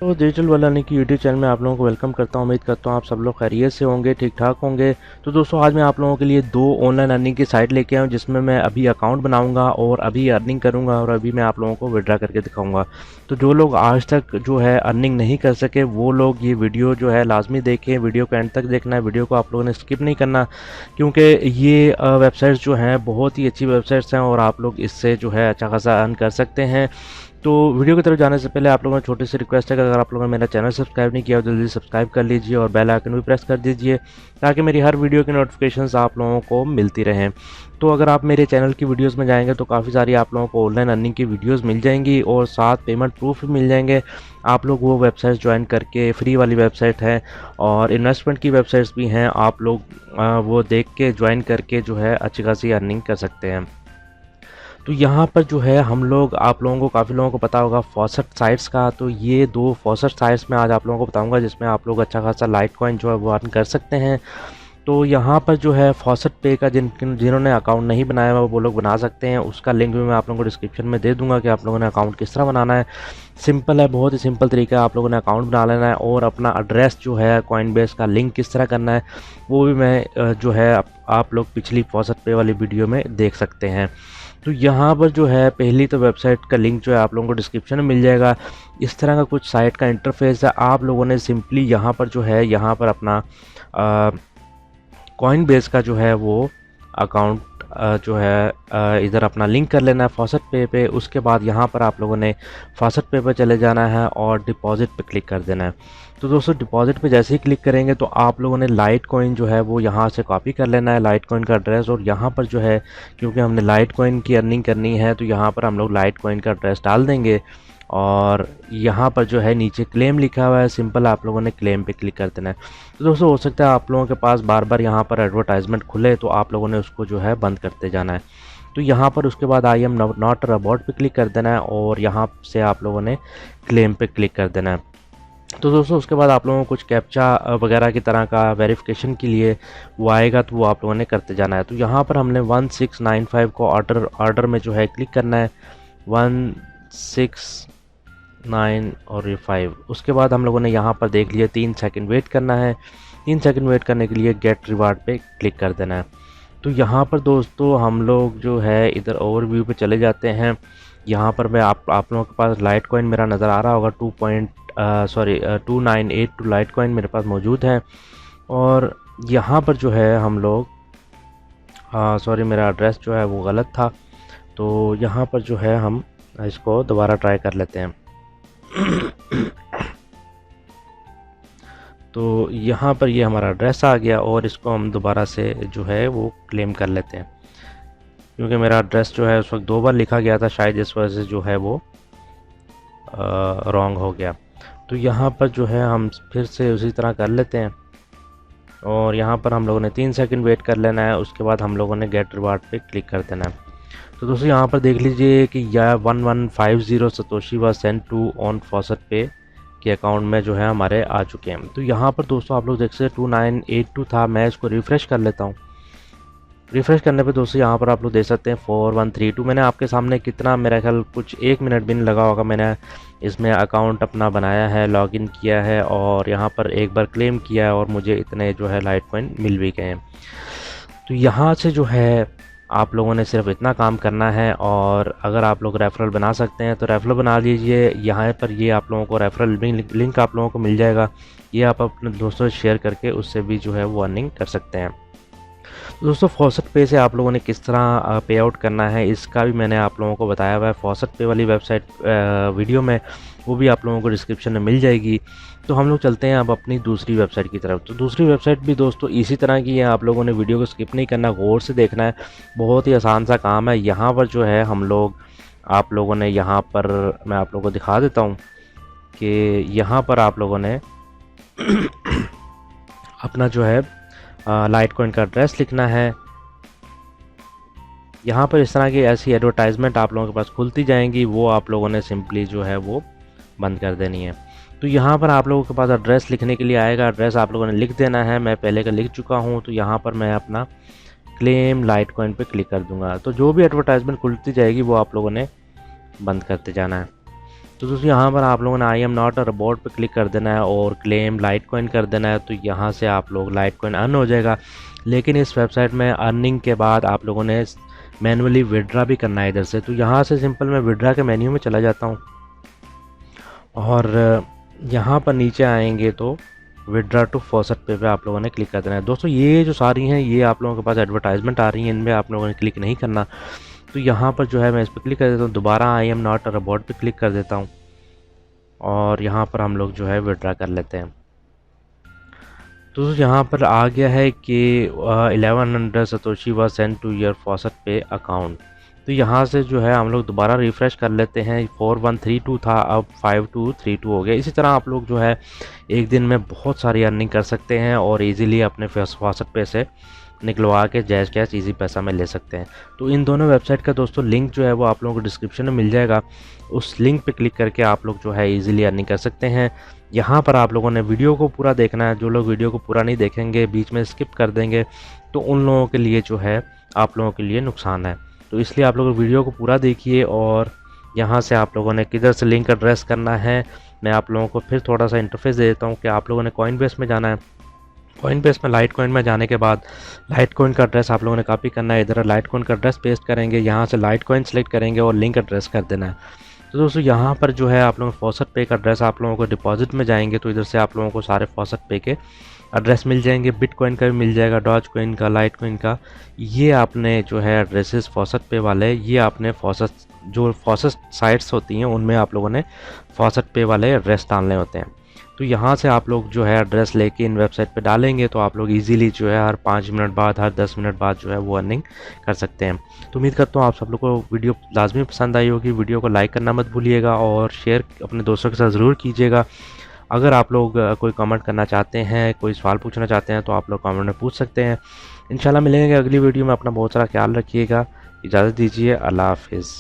तो डिजिटल वालानी की YouTube channel में आप लोगों को वेलकम करता हूं। उम्मीद करता हूं आप सब लोग खैरियत से होंगे, ठीक ठाक होंगे। तो दोस्तों आज मैं आप लोगों के लिए दो ऑनलाइन अर्निंग की साइट लेके आया हूं, जिसमें मैं अभी अकाउंट बनाऊंगा और अभी अर्निंग करूंगा और अभी मैं आप लोगों को विड्रा करके दिखाऊंगा। तो जो लोग आज तक जो है अर्निंग नहीं कर सके वो लोग ये वीडियो जो है लाजमी देखें। वीडियो को एंड तक देखना है, वीडियो को आप लोगों ने स्किप नहीं करना, क्योंकि ये वेबसाइट्स जो हैं बहुत ही अच्छी वेबसाइट्स हैं और आप लोग इससे जो है अच्छा खासा अर्न कर सकते हैं। तो वीडियो की तरफ जाने से पहले आप लोगों को छोटी सी रिक्वेस्ट है कि अगर आप लोगों ने मेरा चैनल सब्सक्राइब नहीं किया तो जल्दी सब्सक्राइब कर लीजिए और बेल आइकन भी प्रेस कर दीजिए, ताकि मेरी हर वीडियो की नोटिफिकेशंस आप लोगों को मिलती रहें। तो अगर आप मेरे चैनल की वीडियोस में जाएंगे तो काफ़ी सारी आप लोगों को ऑनलाइन अर्निंग की वीडियोस मिल जाएंगी और साथ पेमेंट प्रूफ भी मिल जाएंगे। आप लोग वो वेबसाइट ज्वाइन करके, फ्री वाली वेबसाइट है और इन्वेस्टमेंट की वेबसाइट्स भी हैं, आप लोग वो देख के ज्वाइन करके जो है अच्छी खासी अर्निंग कर सकते हैं। तो यहाँ पर जो है हम लोग, आप लोगों को, काफ़ी लोगों को पता होगा फॉसेट साइट्स का। तो ये दो फॉसेट साइट्स में आज आप लोगों को बताऊंगा, जिसमें आप लोग अच्छा खासा लाइट कॉइन जो है वो अर्न कर सकते हैं। तो यहाँ पर जो है फॉसेट पे का जिन्होंने अकाउंट नहीं बनाया हुआ वो लोग बना सकते हैं। उसका लिंक भी मैं आप लोगों को डिस्क्रिप्शन में दे दूंगा कि आप लोगों ने अकाउंट किस तरह बनाना है। सिंपल है, बहुत ही सिंपल तरीका है। आप लोगों ने अकाउंट बना लेना है और अपना एड्रेस जो है कॉइनबेस का लिंक किस तरह करना है वो भी मैं जो है आप लोग पिछली फॉसेट पे वाली वीडियो में देख सकते हैं। तो यहाँ पर जो है पहली तो वेबसाइट का लिंक जो है आप लोगों को डिस्क्रिप्शन में मिल जाएगा। इस तरह का कुछ साइट का इंटरफेस है। आप लोगों ने सिंपली यहाँ पर जो है यहाँ पर अपना कॉइनबेस का जो है वो अकाउंट जो है इधर अपना लिंक कर लेना है फॉसेट पे। उसके बाद यहाँ पर आप लोगों ने फॉसेट पे चले जाना है और डिपॉजिट पे क्लिक कर देना है। तो दोस्तों डिपॉजिट पे जैसे ही क्लिक करेंगे तो आप लोगों ने लाइट कॉइन जो है वो यहाँ से कॉपी कर लेना है, लाइट कॉइन का एड्रेस। और यहाँ पर जो है क्योंकि हमने लाइट कॉइन की अर्निंग करनी है तो यहाँ पर हम लोग लाइट कॉइन का एड्रेस डाल देंगे और यहाँ पर जो है नीचे क्लेम लिखा हुआ है, सिंपल आप लोगों ने क्लेम पे क्लिक कर देना है। तो दोस्तों हो सकता है आप लोगों के पास बार बार यहाँ पर एडवर्टाइजमेंट खुले, तो आप लोगों ने उसको जो है बंद करते जाना है। तो यहाँ पर उसके बाद आई एम नॉट रोबोट पे क्लिक कर देना है और यहाँ से आप लोगों ने क्लेम पे क्लिक कर देना है। तो दोस्तों उसके बाद आप लोगों को कुछ कैप्चा वगैरह की तरह का वेरिफिकेशन के लिए वो आएगा, तो वो आप लोगों ने करते जाना है। तो यहाँ पर हमने 1695 को ऑर्डर में जो है क्लिक करना है, 169 और ये 5। उसके बाद हम लोगों ने यहाँ पर देख लिया 3 सेकंड वेट करना है। 3 सेकंड वेट करने के लिए गेट रिवार्ड पे क्लिक कर देना है। तो यहाँ पर दोस्तों हम लोग जो है इधर ओवरव्यू पे चले जाते हैं। यहाँ पर मैं आप लोगों के पास लाइट कॉइन मेरा नज़र आ रहा होगा, 2.298 लाइट कॉइन मेरे पास मौजूद है। और यहाँ पर जो है हम लोग मेरा एड्रेस जो है वो गलत था, तो यहाँ पर जो है हम इसको दोबारा ट्राई कर लेते हैं। तो यहाँ पर ये हमारा एड्रेस आ गया और इसको हम दोबारा से जो है वो क्लेम कर लेते हैं, क्योंकि मेरा एड्रेस जो है उस वक्त 2 बार लिखा गया था, शायद इस वजह से जो है वो रॉन्ग हो गया। तो यहाँ पर जो है हम फिर से उसी तरह कर लेते हैं और यहाँ पर हम लोगों ने 3 सेकंड वेट कर लेना है। उसके बाद हम लोगों ने गेट रिवार्ड पे क्लिक कर देना है। तो दोस्तों यहाँ पर देख लीजिए कि यह 1150 सतोशी व सेंड टू ऑन फॉसेट पे के अकाउंट में जो है हमारे आ चुके हैं। तो यहाँ पर दोस्तों आप लोग देख सकते 2982 था। मैं इसको रिफ़्रेश कर लेता हूँ। रिफ़्रेश करने पे दोस्तों यहाँ पर आप लोग देख सकते हैं 4132। मैंने आपके सामने कितना, मेरा ख्याल कुछ 1 मिनट भी नहीं लगा होगा, मैंने इसमें अकाउंट अपना बनाया है, लॉगिन किया है और यहाँ पर एक बार क्लेम किया है और मुझे इतने जो है लाइट कॉइन मिल भी गए हैं। तो यहाँ से जो है आप लोगों ने सिर्फ इतना काम करना है। और अगर आप लोग रेफरल बना सकते हैं तो रेफरल बना लीजिए। यहाँ पर ये आप लोगों को रेफरल लिंक आप लोगों को मिल जाएगा, ये आप अपने दोस्तों से शेयर करके उससे भी जो है वो अर्निंग कर सकते हैं। दोस्तों फॉसेट पे से आप लोगों ने किस तरह पे आउट करना है इसका भी मैंने आप लोगों को बताया हुआ है फॉसेट पे वाली वेबसाइट वीडियो में, वो भी आप लोगों को डिस्क्रिप्शन में मिल जाएगी। तो हम लोग चलते हैं अब अपनी दूसरी वेबसाइट की तरफ। तो दूसरी वेबसाइट भी दोस्तों इसी तरह की है, आप लोगों ने वीडियो को स्किप नहीं करना, गौर से देखना है, बहुत ही आसान सा काम है। यहाँ पर जो है हम लोग, आप लोगों ने यहाँ पर, मैं आप लोगों को दिखा देता हूँ कि यहाँ पर आप लोगों ने अपना जो है लाइट कॉइन का एड्रेस लिखना है। यहाँ पर इस तरह की ऐसी एडवर्टाइजमेंट आप लोगों के पास खुलती जाएंगी, वो आप लोगों ने सिंपली जो है वो बंद कर देनी है। तो यहाँ पर आप लोगों के पास एड्रेस लिखने के लिए आएगा, एड्रेस आप लोगों ने लिख देना है। मैं पहले का लिख चुका हूँ, तो यहाँ पर मैं अपना क्लेम लाइट कॉइन पे क्लिक कर दूंगा। तो जो भी एडवर्टाइजमेंट खुलती जाएगी वो आप लोगों ने बंद करते जाना है। तो दोस्तों यहाँ पर आप लोगों ने I am not a robot पे क्लिक कर देना है और क्लेम लाइट कॉइन कर देना है। तो यहाँ से आप लोग लाइट कॉइन अर्न हो जाएगा। लेकिन इस वेबसाइट में अर्निंग के बाद आप लोगों ने मैनुअली विड्रा भी करना है इधर से। तो यहाँ से सिंपल मैं विड्रा के मेन्यू में चला जाता हूँ और यहाँ पर नीचे आएंगे तो विड्रा टू फॉसेट पे आप लोगों ने क्लिक कर देना है। दोस्तों ये जो सारी हैं ये आप लोगों के पास एडवर्टाइजमेंट आ रही हैं, इनमें आप लोगों ने क्लिक नहीं करना। तो यहाँ पर जो है मैं इस पर क्लिक कर देता हूँ, दोबारा I am not a robot पे क्लिक कर देता हूँ और यहाँ पर हम लोग जो है विड्रा कर लेते हैं। तो यहाँ पर आ गया है कि 1100 satoshi was send to your faucet pay account. तो यहाँ से जो है हम लोग दोबारा रिफ़्रेश कर लेते हैं। 4132 था, अब 5232 हो गया। इसी तरह आप लोग जो है एक दिन में बहुत सारी अर्निंग कर सकते हैं और इजीली अपने फॉसेट पे से निकलवा के जैश कैश ईजी पैसा में ले सकते हैं। तो इन दोनों वेबसाइट का दोस्तों लिंक जो है वो आप लोगों को डिस्क्रिप्शन में मिल जाएगा। उस लिंक पे क्लिक करके आप लोग जो है इजीली अर्निंग कर सकते हैं। यहाँ पर आप लोगों ने वीडियो को पूरा देखना है। जो लोग वीडियो को पूरा नहीं देखेंगे, बीच में स्किप कर देंगे, तो उन लोगों के लिए जो है आप लोगों के लिए नुकसान है। तो इसलिए आप लोग वीडियो को पूरा देखिए। और यहाँ से आप लोगों ने किधर से लिंक एड्रेस करना है, मैं आप लोगों को फिर थोड़ा सा इंटरफेस दे देता हूँ कि आप लोगों ने कॉइनबेस में जाना है। कॉइनबेस में लाइट कॉइन में जाने के बाद लाइट कॉइन का एड्रेस आप लोगों ने कॉपी करना है। इधर लाइट कॉइन का एड्रेस पेस्ट करेंगे, यहाँ से लाइट कॉइन सेलेक्ट करेंगे और लिंक एड्रेस कर देना है। तो दोस्तों यहाँ पर जो है आप लोगों को फॉसेट पे का एड्रेस, आप लोगों को डिपॉजिट में जाएंगे तो इधर से आप लोगों को सारे फॉसेट पे के एड्रेस मिल जाएंगे। बिटकॉइन का भी मिल जाएगा, डॉज कॉइन का, लाइट कॉइन का। ये आपने जो है एड्रेसेस फॉसेट पे वाले, ये आपने फॉसेट साइट्स होती हैं उनमें आप लोगों ने फॉसेट पे वाले एड्रेस डालने होते हैं। तो यहाँ से आप लोग जो है एड्रेस लेके इन वेबसाइट पे डालेंगे तो आप लोग इजीली जो है हर 5 मिनट बाद, हर 10 मिनट बाद जो है वो अर्निंग कर सकते हैं। तो उम्मीद करता हूँ आप सब लोग को वीडियो लाजमी पसंद आई होगी। वीडियो को लाइक करना मत भूलिएगा और शेयर अपने दोस्तों के साथ ज़रूर कीजिएगा। अगर आप लोग कोई कमेंट करना चाहते हैं, कोई सवाल पूछना चाहते हैं तो आप लोग कमेंट में पूछ सकते हैं। इंशाल्लाह मिलेंगे अगली वीडियो में। अपना बहुत सारा ख्याल रखिएगा। इजाज़त दीजिए। अल्लाह हाफिज़।